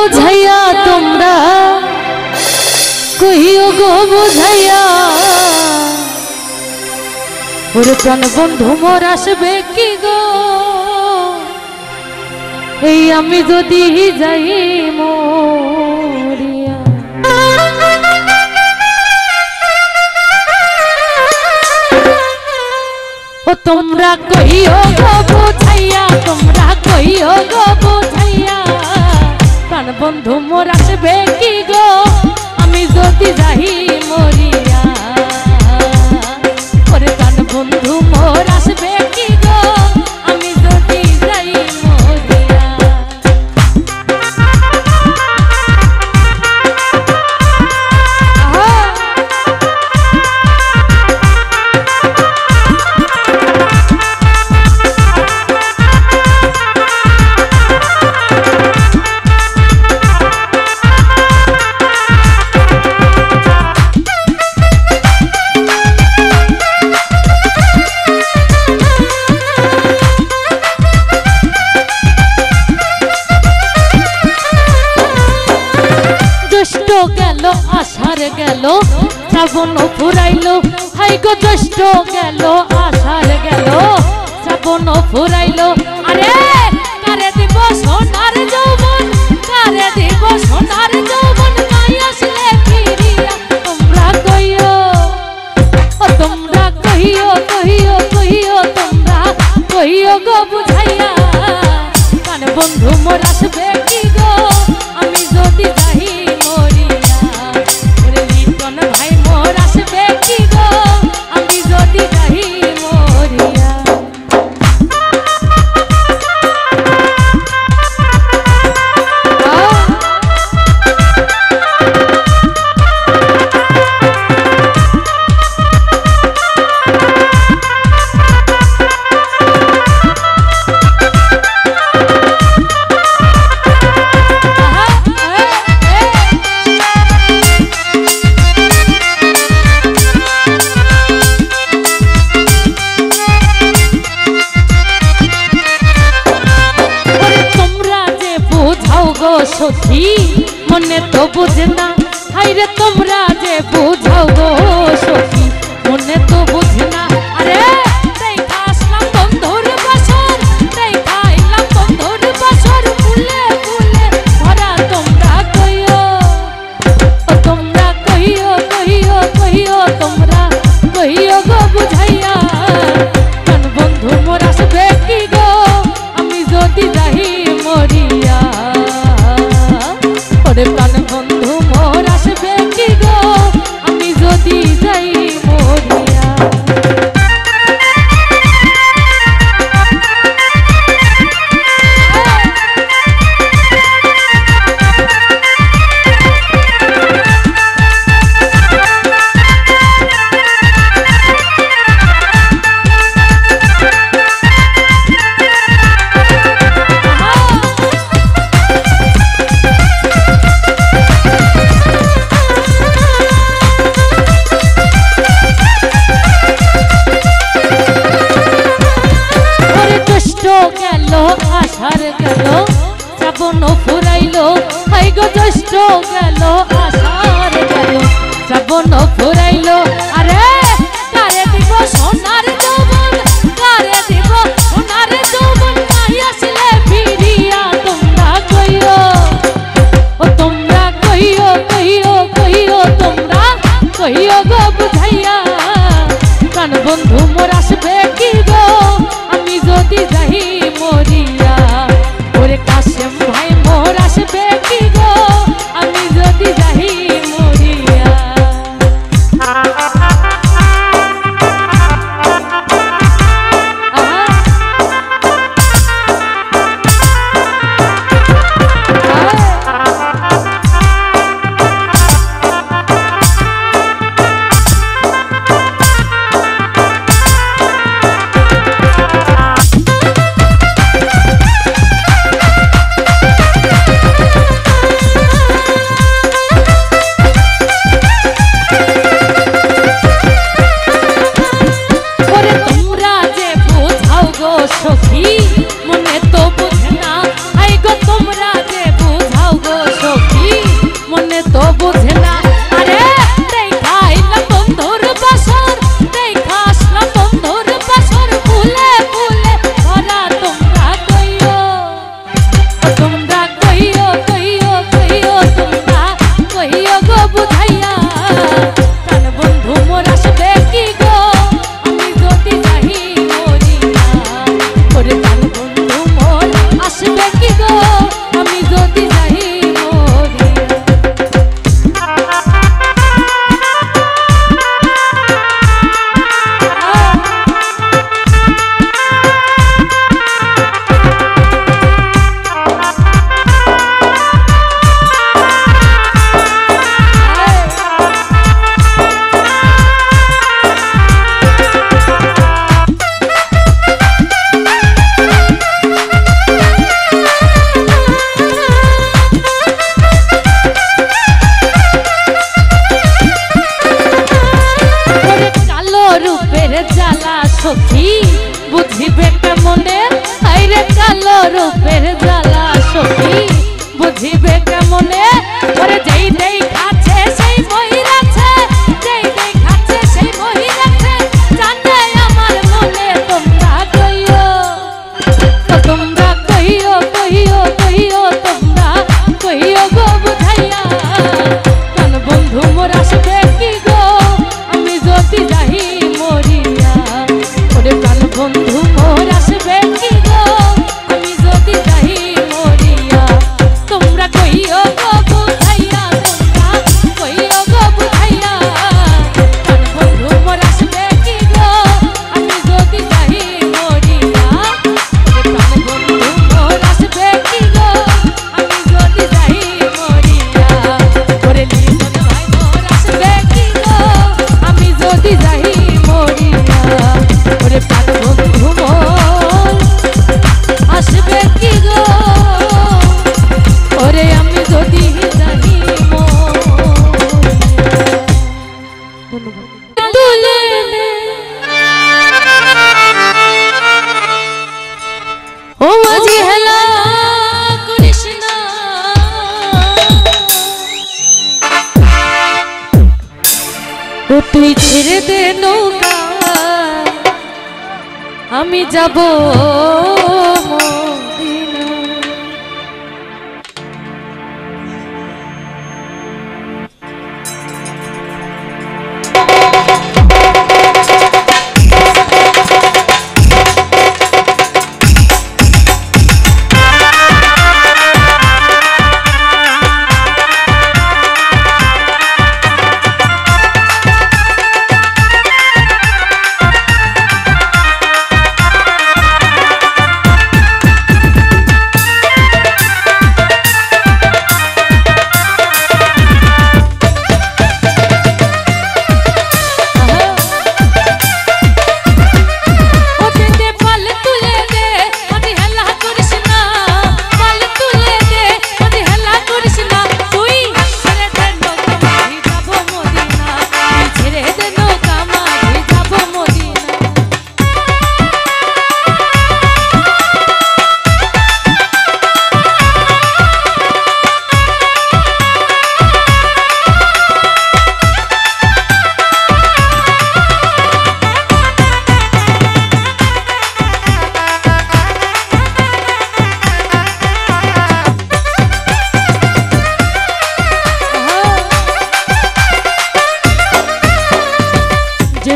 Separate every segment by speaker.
Speaker 1: বুঝাইয়া তোমরা কহিও গো বুঝাইয়া ওরে প্রাণ বন্ধু মোর আসবে কি গো এই আমি যদি যাই মরিয়া ও তোমরা কইও গো বুঝাইয়া তোমরা কইও গো বুঝাইয়া প্রাণ বন্ধু মোর আসবে কি গো আমি যদি যাই মরিয়া ওরে প্রাণ বন্ধু মোর আসবে কি গো আমি যদি যাই মরিয়া গেল আষাঢ় গেল শ্রাবণ ফুরাইলো হাই গো জ্যৈষ্ঠ গেল আষাঢ় গেল শ্রাবণ ফুরাইলো আরে কারে দিব সোনার যৌবন কারে দিব সোনার যৌবন নাই আসলে ফিরিয়া তোমরা কইও ও তোমরা কইও কইও কইও তোমরা কইও গো বুঝাইয়া কান বন্ধু মোর আসবে কি গো আমি যদি যাই সখী মনে তো বুঝে না হাইরে তোমরা যে বুঝাও গো সখী মনে তো বুঝে না আরে দেখা আসলাম বন্ধুর বাসর দেখা আইলাম বন্ধুর বাসর ফুলে ফুলে ভরা তোমরা কইও ও তোমরা কইও কইও কইও তোমরা কইও গো বুঝাইয়া কোন বন্ধু মোর আসবে কি গো আমি যদি যাই মরিয়া প্রাণ বন্ধু মোর আসবে কি গো আমি যদি যাই মরিয়া গেল আষাঢ় গেল শ্রাবণ ফুরাইলো হাই গো জ্যৈষ্ঠ গেল আষাঢ় গেল শ্রাবণ ফুরাইলো আরে কারে দিব সোনার যৌবন কারে দিব সোনার যৌবন নাই আসলে ফিরিয়া তোমরা কইও ও তোমরা কইও কইও কইও তোমরা কইও গো বুঝাইয়া প্রাণ বন্ধু মোর আসবে কি গো আমি যদি যাই মরিয়া ওরে কাশেম ভাই মোর আসবে কি গো আমি যদি যাই মরিয়া তুই ছেড়ে দে নৌকা আমি যাব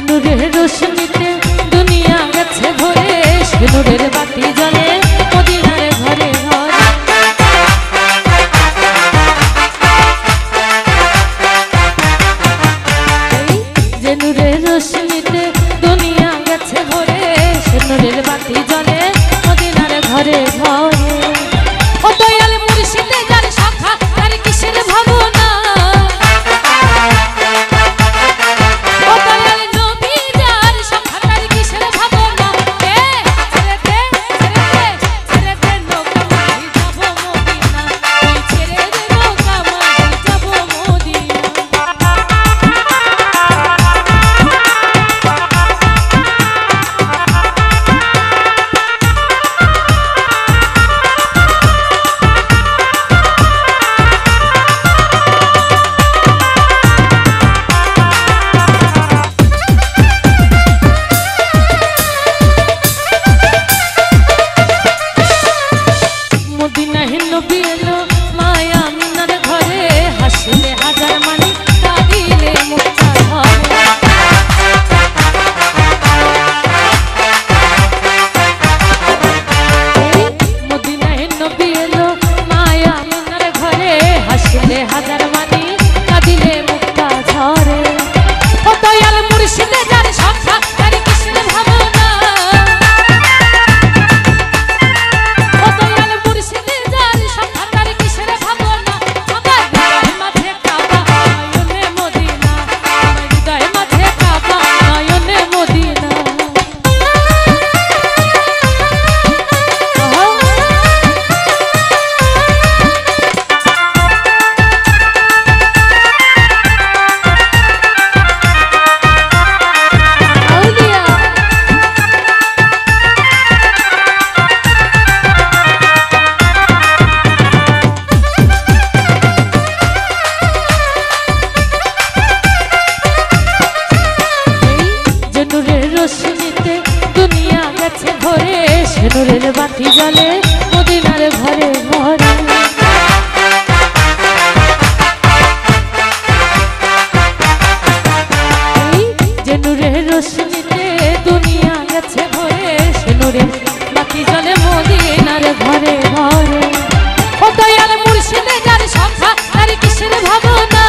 Speaker 1: নূরের রোশনীতে দুনিয়া গেছে ভরে সে নূরের বাতি জ্বলে মদিনার ঘরে ঘরে যে নূরের রোশনীতে দুনিয়া গেছে ভরে সে নূরের বাতি জ্বলে মদিনার ঘরে ঘরে ও দয়াল মুর্শিদে যার শাখা তার কিসের ভাবনা নূরের বাতি জ্বলে মদিনার ঘরে ঘরে যে নূরের রোশনীতে দুনিয়া গেছে ভরে সে নূরের বাতি জ্বলে মদিনার ঘরে ঘরে ও দয়াল মুর্শিদে যার শাখা তার কিসের ভাবনা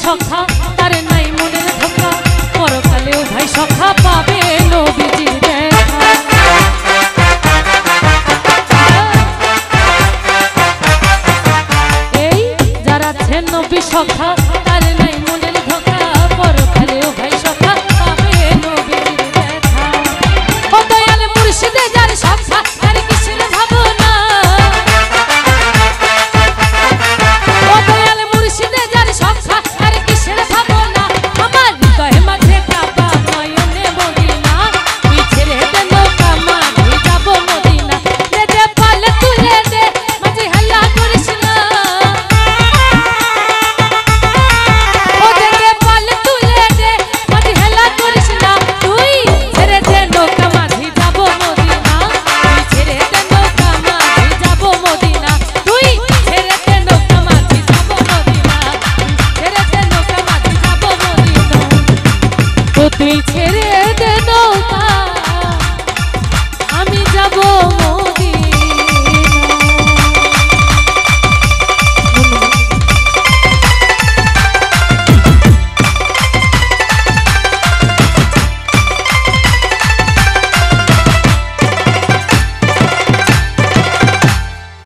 Speaker 1: সখা তার নাই মনের ধোকা পরকালেও ভাই সখা পাবে নবী সখা তার নাই